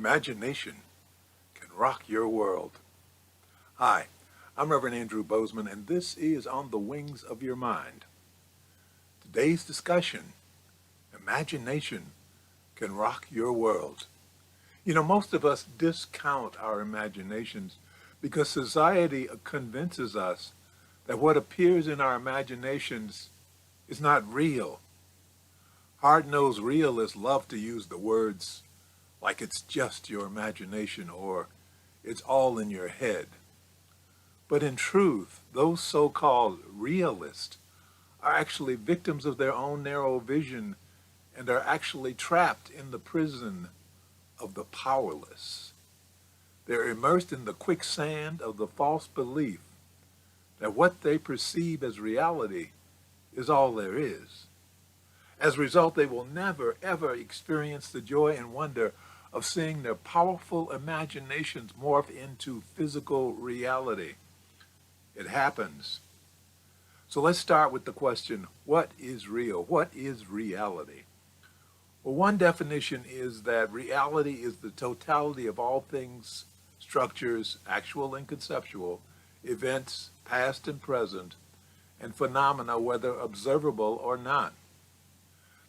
Imagination can rock your world. Hi, I'm Reverend Andrew Bozeman, and this is On the Wings of Your Mind. Today's discussion, imagination can rock your world. You know, most of us discount our imaginations because society convinces us that what appears in our imaginations is not real. Hard-nosed realists love to use the words like it's just your imagination or it's all in your head. But in truth, those so-called realists are actually victims of their own narrow vision and are actually trapped in the prison of the powerless. They're immersed in the quicksand of the false belief that what they perceive as reality is all there is. As a result, they will never, ever experience the joy and wonder of seeing their powerful imaginations morph into physical reality. It happens. So let's start with the question, what is real? What is reality? Well, one definition is that reality is the totality of all things, structures, actual and conceptual, events, past and present, and phenomena, whether observable or not.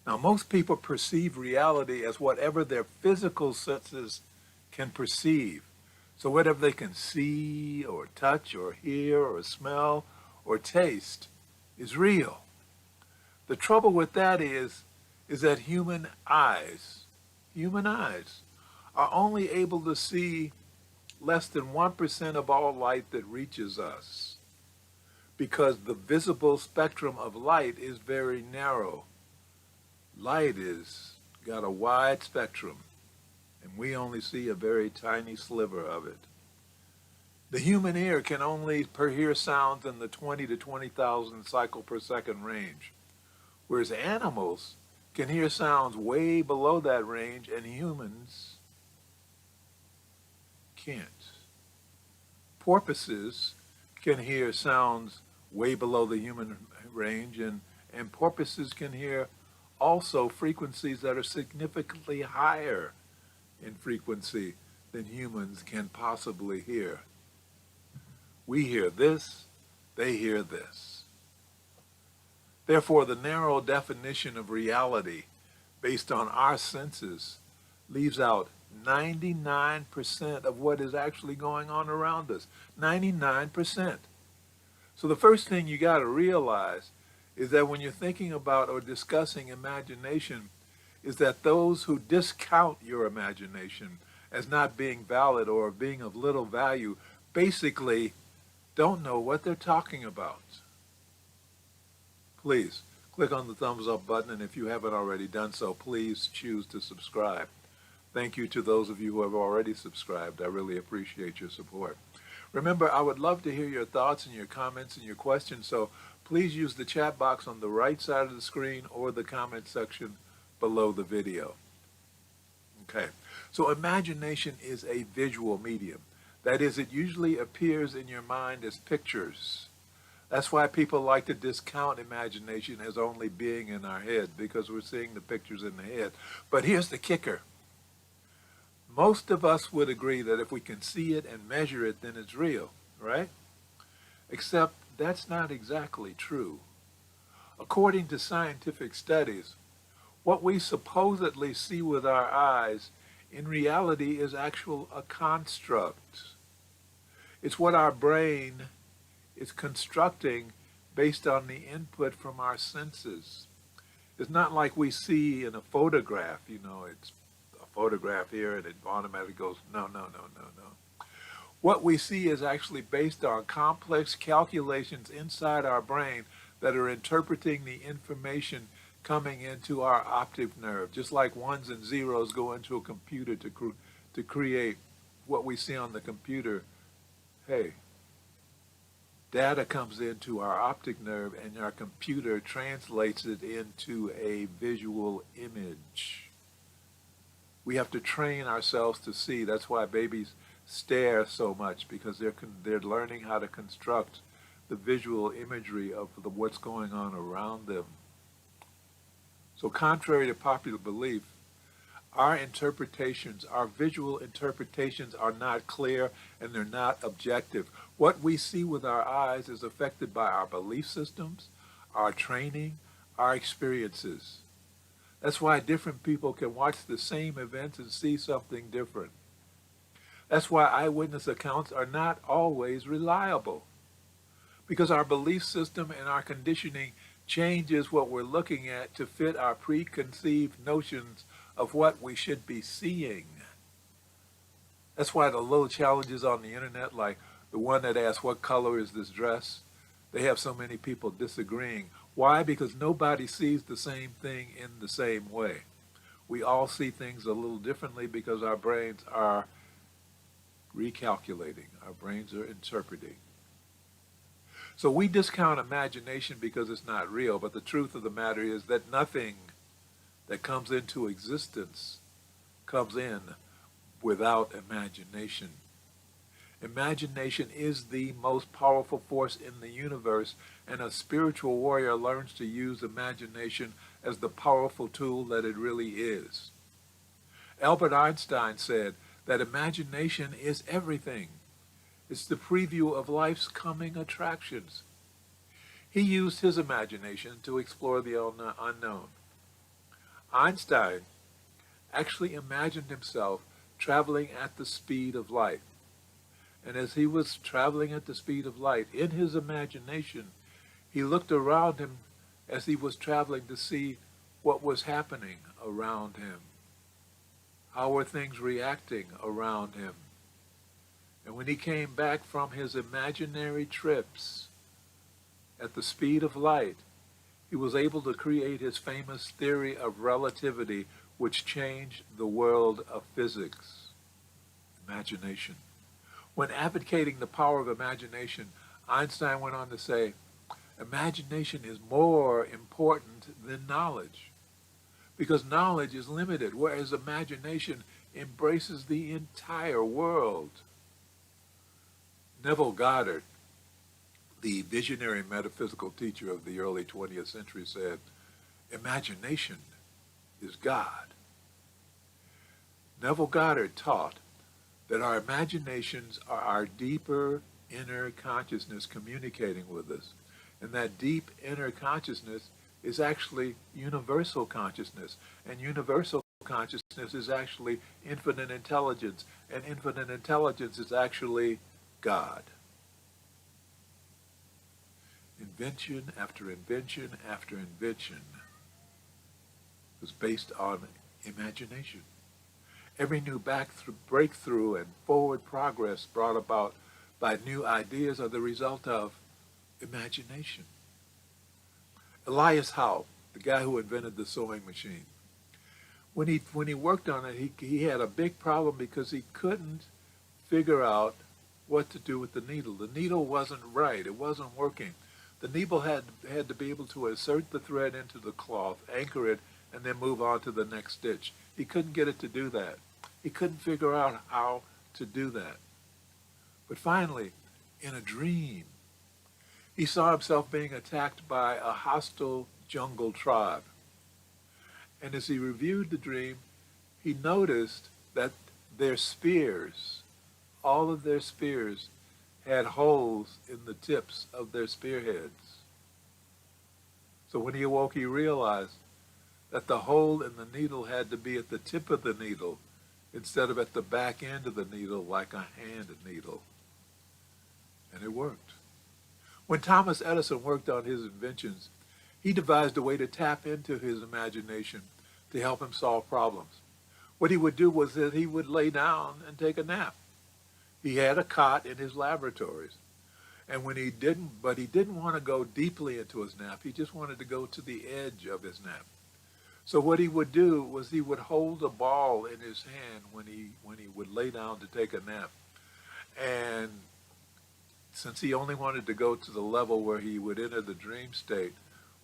Now, most people perceive reality as whatever their physical senses can perceive. So whatever they can see or touch or hear or smell or taste is real. The trouble with that is that human eyes are only able to see less than 1% of all light that reaches us because the visible spectrum of light is very narrow. Light is got a wide spectrum, and we only see a very tiny sliver of it. The human ear can only hear sounds in the 20 to 20,000 cycle per second range, whereas animals can hear sounds way below that range, and humans can't. Porpoises can hear sounds way below the human range, and porpoises can hear also frequencies that are significantly higher in frequency than humans can possibly hear. We hear this, they hear this. Therefore, the narrow definition of reality based on our senses leaves out 99% of what is actually going on around us. 99%. So the first thing you got to realize is that when you're thinking about or discussing imagination, is that those who discount your imagination as not being valid or being of little value basically don't know what they're talking about. Please click on the thumbs up button, and if you haven't already done so, please choose to subscribe. Thank you to those of you who have already subscribed. I really appreciate your support. Remember, I would love to hear your thoughts and your comments and your questions, so please use the chat box on the right side of the screen or the comment section below the video. Okay, so imagination is a visual medium. That is, it usually appears in your mind as pictures. That's why people like to discount imagination as only being in our head, because we're seeing the pictures in the head. But here's the kicker. Most of us would agree that if we can see it and measure it, then it's real, right? Except that's not exactly true. According to scientific studies, what we supposedly see with our eyes in reality is actually a construct. It's what our brain is constructing based on the input from our senses. It's not like we see in a photograph, you know, it's a photograph here and it automatically goes, no. What we see is actually based on complex calculations inside our brain that are interpreting the information coming into our optic nerve, just like ones and zeros go into a computer to create what we see on the computer. Hey, data comes into our optic nerve and our computer translates it into a visual image. We have to train ourselves to see. That's why babies stare so much, because they're learning how to construct the visual imagery of what's going on around them. So contrary to popular belief, Our interpretations, our visual interpretations are not clear and they're not objective. What we see with our eyes is affected by our belief systems, our training, our experiences. That's why different people can watch the same events and see something different. That's why eyewitness accounts are not always reliable, because our belief system and our conditioning changes what we're looking at to fit our preconceived notions of what we should be seeing. That's why the little challenges on the internet, like the one that asks, what color is this dress? They have so many people disagreeing. Why? Because nobody sees the same thing in the same way. We all see things a little differently because our brains are recalculating. Our brains are interpreting. So we discount imagination because it's not real, but the truth of the matter is that nothing that comes into existence comes in without imagination. Imagination is the most powerful force in the universe, and a spiritual warrior learns to use imagination as the powerful tool that it really is. Albert Einstein said that imagination is everything. It's the preview of life's coming attractions. He used his imagination to explore the unknown. Einstein actually imagined himself traveling at the speed of light. And as he was traveling at the speed of light, in his imagination, he looked around him as he was traveling to see what was happening around him. How were things reacting around him? And when he came back from his imaginary trips at the speed of light, he was able to create his famous theory of relativity, which changed the world of physics. Imagination. When advocating the power of imagination, Einstein went on to say, imagination is more important than knowledge, because knowledge is limited, whereas imagination embraces the entire world. Neville Goddard, the visionary metaphysical teacher of the early 20th century, said, imagination is God. Neville Goddard taught that our imaginations are our deeper inner consciousness communicating with us, and that deep inner consciousness is actually universal consciousness, and universal consciousness is actually infinite intelligence, and infinite intelligence is actually God. Invention after invention after invention was based on imagination. Every new breakthrough and forward progress brought about by new ideas are the result of imagination. Elias Howe, the guy who invented the sewing machine, when he worked on it, he had a big problem because he couldn't figure out what to do with the needle. The needle wasn't right. It wasn't working. The needle had to be able to insert the thread into the cloth, anchor it, and then move on to the next stitch. He couldn't get it to do that. He couldn't figure out how to do that. But finally, in a dream, he saw himself being attacked by a hostile jungle tribe. And as he reviewed the dream, he noticed that their spears, all of their spears, had holes in the tips of their spearheads. So when he awoke, he realized that the hole in the needle had to be at the tip of the needle instead of at the back end of the needle like a hand needle. And it worked. When Thomas Edison worked on his inventions, he devised a way to tap into his imagination to help him solve problems. What he would do was that he would lay down and take a nap. He had a cot in his laboratories. And he didn't want to go deeply into his nap. He just wanted to go to the edge of his nap. So what he would do was he would hold a ball in his hand when he would lay down to take a nap. And since he only wanted to go to the level where he would enter the dream state,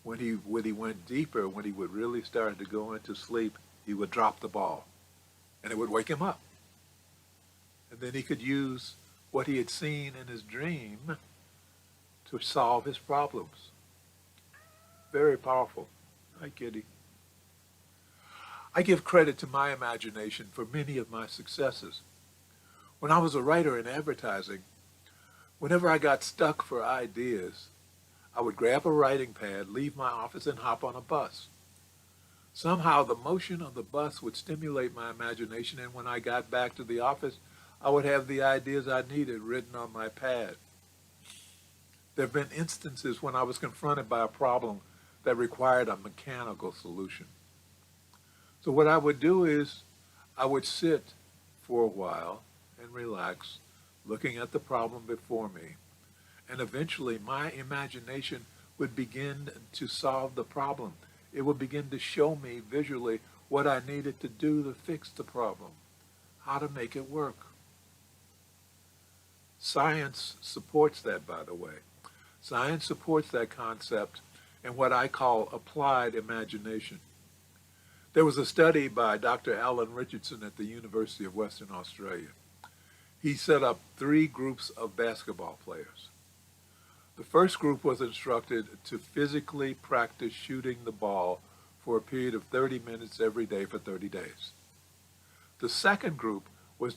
when he went deeper, when he would really start to go into sleep, he would drop the ball. And it would wake him up. And then he could use what he had seen in his dream to solve his problems. Very powerful. Hi, kitty. I give credit to my imagination for many of my successes. When I was a writer in advertising, whenever I got stuck for ideas, I would grab a writing pad, leave my office, and hop on a bus. Somehow the motion of the bus would stimulate my imagination, and when I got back to the office, I would have the ideas I needed written on my pad. There have been instances when I was confronted by a problem that required a mechanical solution. So what I would do is I would sit for a while and relax, looking at the problem before me. And eventually my imagination would begin to solve the problem. It would begin to show me visually what I needed to do to fix the problem, how to make it work. Science supports that, by the way. Science supports that concept in what I call applied imagination. There was a study by Dr. Alan Richardson at the University of Western Australia. He set up 3 groups of basketball players. The first group was instructed to physically practice shooting the ball for a period of 30 minutes every day for 30 days. The second group was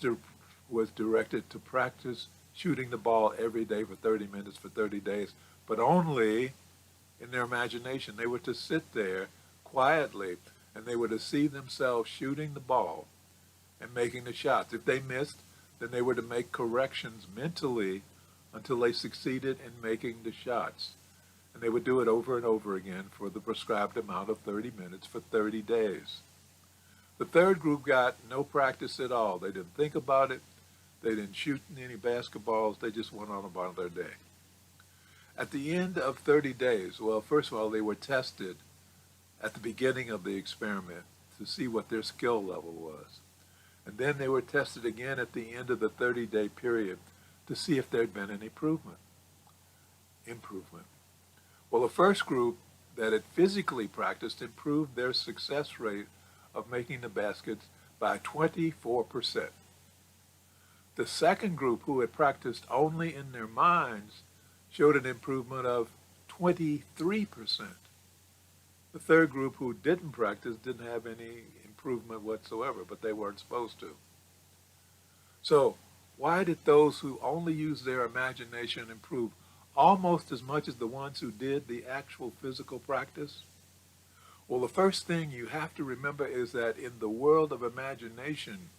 directed to practice shooting the ball every day for 30 minutes for 30 days, but only in their imagination. They were to sit there quietly, and they were to see themselves shooting the ball and making the shots. If they missed, then they were to make corrections mentally until they succeeded in making the shots. And they would do it over and over again for the prescribed amount of 30 minutes for 30 days. The third group got no practice at all. They didn't think about it. They didn't shoot any basketballs. They just went on about their day. At the end of 30 days, well, first of all, they were tested at the beginning of the experiment to see what their skill level was. And then they were tested again at the end of the 30-day period to see if there had been any improvement. Well, the first group that had physically practiced improved their success rate of making the baskets by 24%. The second group, who had practiced only in their minds, showed an improvement of 23%. The third group, who didn't practice, didn't have any improvement whatsoever, but they weren't supposed to. So why did those who only used their imagination improve almost as much as the ones who did the actual physical practice? Well, the first thing you have to remember is that in the world of imagination,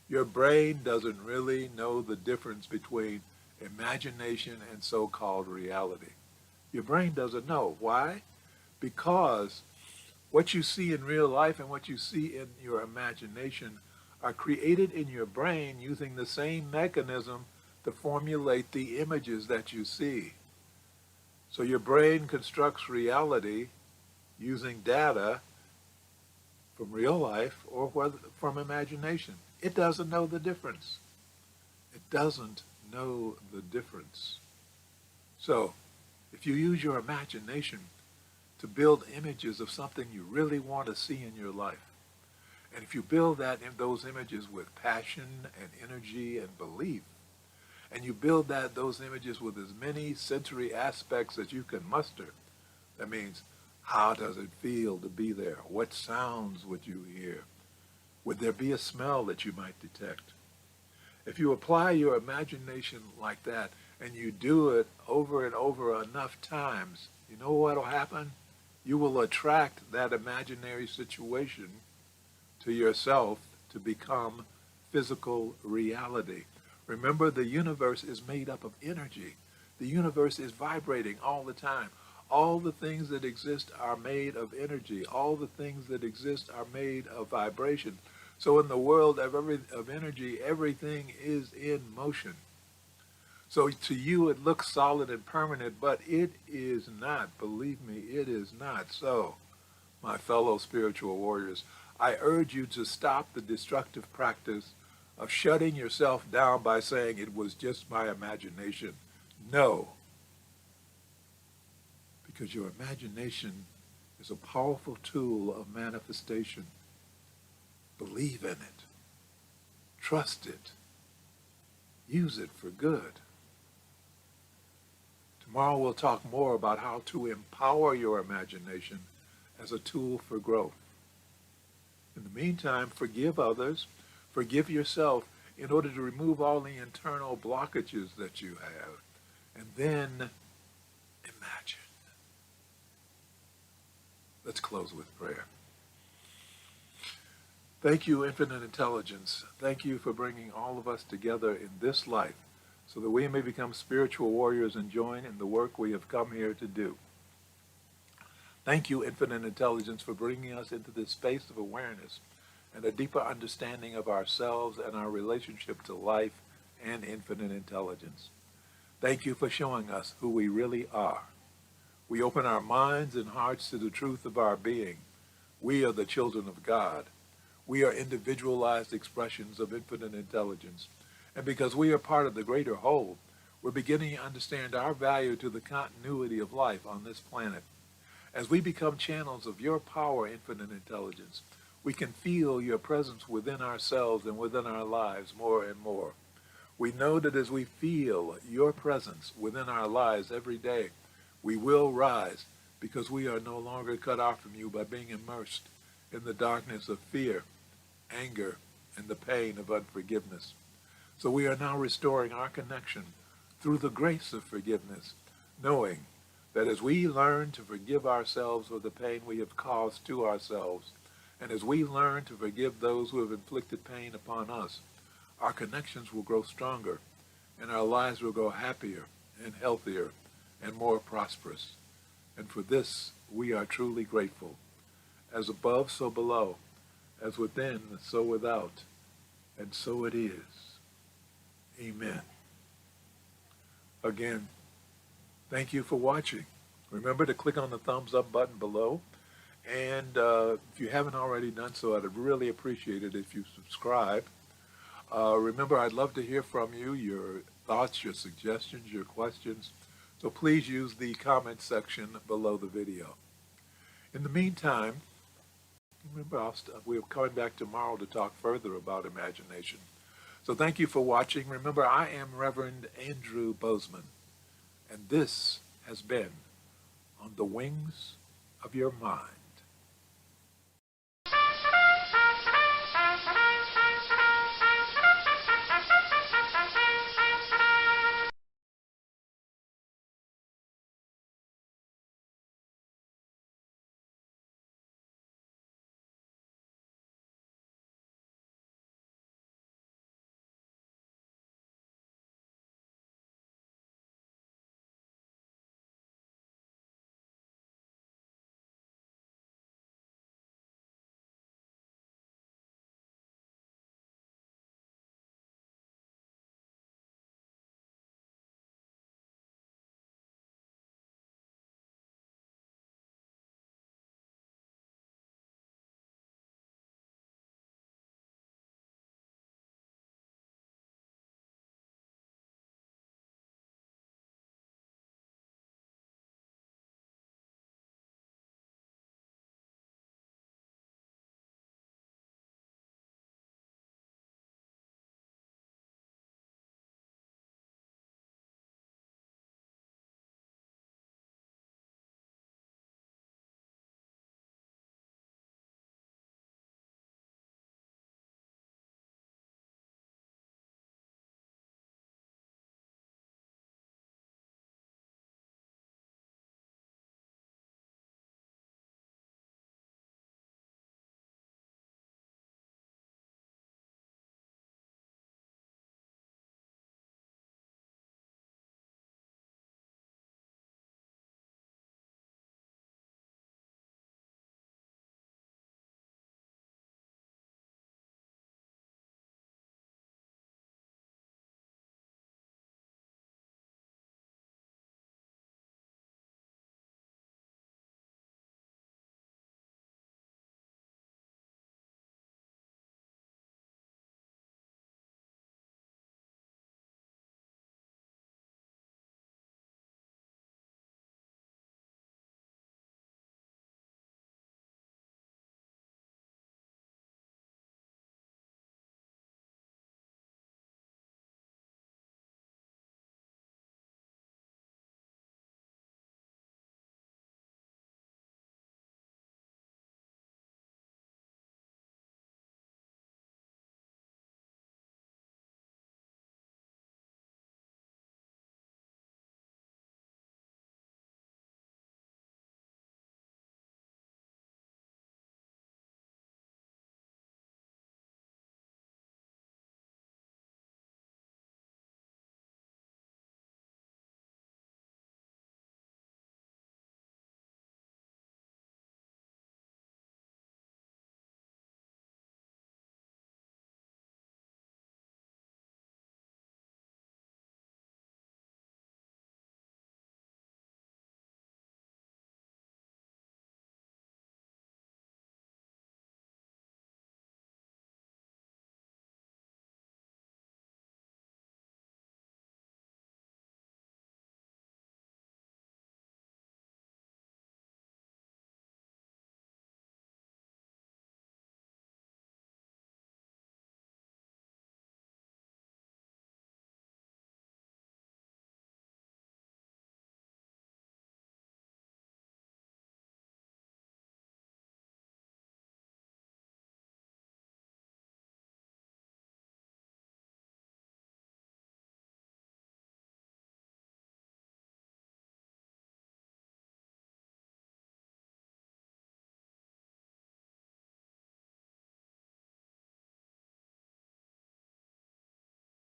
your brain doesn't really know the difference between imagination and so-called reality. Your brain doesn't know. Why? Because what you see in real life and what you see in your imagination are created in your brain using the same mechanism to formulate the images that you see. So your brain constructs reality using data from real life or from imagination. It doesn't know the difference. It doesn't know the difference. So if you use your imagination to build images of something you really want to see in your life, and if you build those images with passion and energy and belief, and you build those images with as many sensory aspects as you can muster, that means, how does it feel to be there? What sounds would you hear? Would there be a smell that you might detect? If you apply your imagination like that and you do it over and over enough times, you know what will happen? You will attract that imaginary situation to yourself to become physical reality. Remember, the universe is made up of energy. The universe is vibrating all the time. All the things that exist are made of energy. All the things that exist are made of vibration. So in the world of energy, everything is in motion. So to you, it looks solid and permanent, but it is not. Believe me, it is not. So, my fellow spiritual warriors, I urge you to stop the destructive practice of shutting yourself down by saying it was just my imagination. No. Because your imagination is a powerful tool of manifestation. Believe in it. Trust it. Use it for good. Tomorrow we'll talk more about how to empower your imagination as a tool for growth. In the meantime, forgive others, forgive yourself in order to remove all the internal blockages that you have. And then imagine. Let's close with prayer. Thank you, Infinite Intelligence. Thank you for bringing all of us together in this life so that we may become spiritual warriors and join in the work we have come here to do. Thank you, Infinite Intelligence, for bringing us into this space of awareness and a deeper understanding of ourselves and our relationship to life and infinite intelligence. Thank you for showing us who we really are. We open our minds and hearts to the truth of our being. We are the children of God. We are individualized expressions of infinite intelligence. And because we are part of the greater whole, we're beginning to understand our value to the continuity of life on this planet. As we become channels of your power, infinite intelligence, we can feel your presence within ourselves and within our lives more and more. We know that as we feel your presence within our lives every day, we will rise because we are no longer cut off from you by being immersed in the darkness of fear, anger, and the pain of unforgiveness. So we are now restoring our connection through the grace of forgiveness, knowing that as we learn to forgive ourselves for the pain we have caused to ourselves, and as we learn to forgive those who have inflicted pain upon us, our connections will grow stronger, and our lives will grow happier and healthier and more prosperous. And for this, we are truly grateful. As above, so below. As within, so without. And so it is. Amen. Again, thank you for watching. Remember to click on the thumbs up button below. And if you haven't already done so, I'd really appreciate it if you subscribe. Remember, I'd love to hear from you, your thoughts, your suggestions, your questions. So please use the comment section below the video. In the meantime, remember, we're coming back tomorrow to talk further about imagination. So thank you for watching. Remember, I am Reverend Andrew Bozeman, and this has been On the Wings of Your Mind.